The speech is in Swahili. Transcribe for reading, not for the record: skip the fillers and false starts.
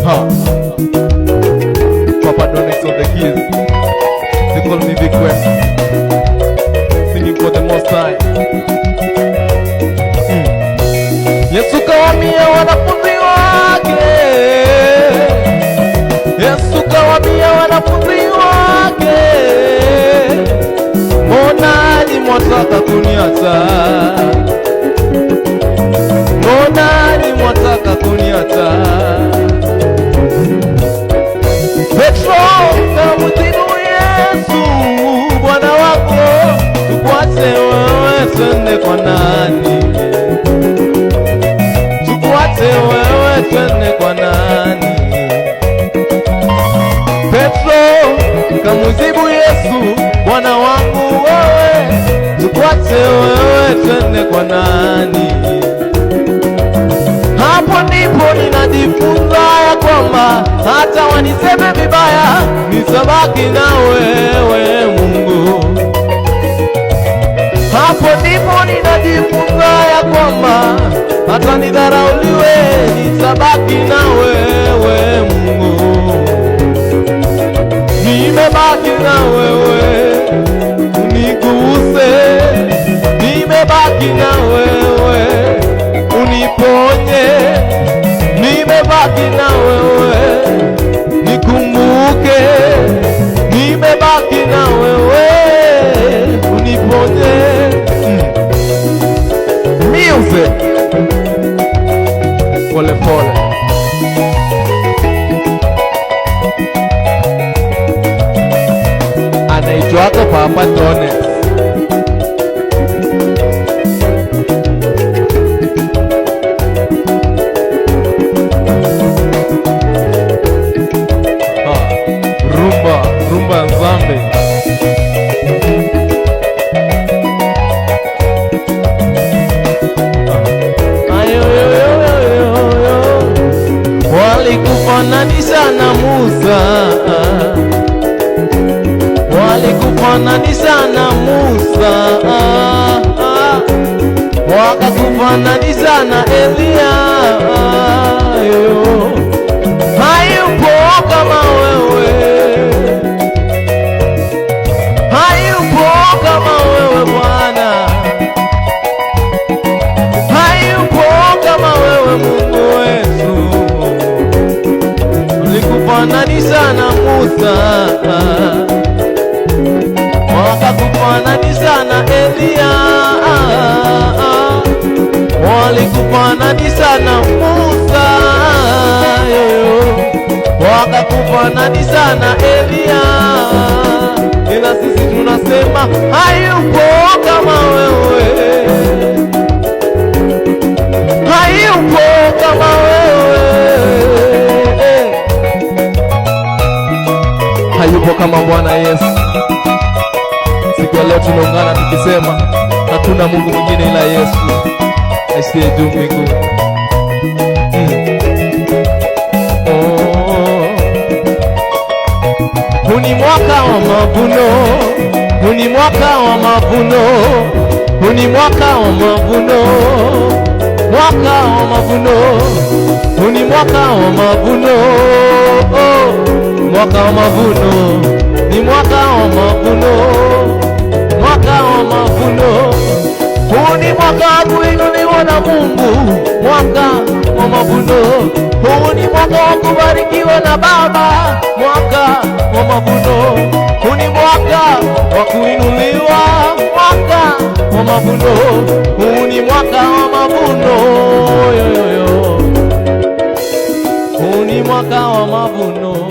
Papa Donix on the keys. They call me Big West. Singing for the Most High. Yesu kawaambia wanafunzi wake, Yesu kawaambia wanafunzi wake, mbona ni mwataka kuniacha? Mbona ni mwataka kuniacha? Petro kamjibu Yesu, Bwana wako, tukuache wewe twende kwa nani? Tukuache wewe twende kwa nani? Petro kamjibu Yesu, Bwana wangu wewe, tukuache wewe twende kwa nani? Hapo ndipo ninajifunza ya kwamba hata waniseme vibaya, nitabaki na wewe Mungu. Hapo ndipo ninajifunza ya kwamba hata nidharauliwe, nitabaki na wewe Mungu. Nimebaki na wewe, uniguse. Nimebaki na wewe, uniponye. Nimebaki na wewe, nikumbuke. Nimebaki na wewe, uniponye. Music pole pole. Anaitwaga Papa Donix. Rumba Nzambe. Walikufananisha na Musa, walikufananisha na Musa, wakakufananisha na Elia. Hayupo kama wewe, hayupo kama wewe Bwana, hayupo kama wewe Mungu wetu. Ulikufananisha na Musa, wakakufananisha na Elia. Walikufananisha na Musa, wakakufananisha na Elia. Ila sisi tunasema hayupo kama wewe, hayupo kama wewe, hayupo kama Bwana Yesu. Siku ya leo tunaungana tukisema hakuna Mungu mwingine ila Yesu asiye juu mbinguni. Huu ni mwaka wa mavuno, huu ni mwaka wa mavuno, huu ni mwaka wa mavuno, mwaka wa mavuno, huu ni mwaka wa mavuno, mwaka wa mavuno, ni mwaka wa mavuno, mwaka wa mavuno. Huu ni mwaka wa kuinuliwa na Mungu, mwaka wa mavuno. Huu ni mwaka wa kubarikiwa na Baba, mwaka wa mavuno. Huu ni mwaka wa kuinuliwa, mwaka wa mavuno. Huu ni mwaka wa mavuno, huu ni mwaka wa mavuno.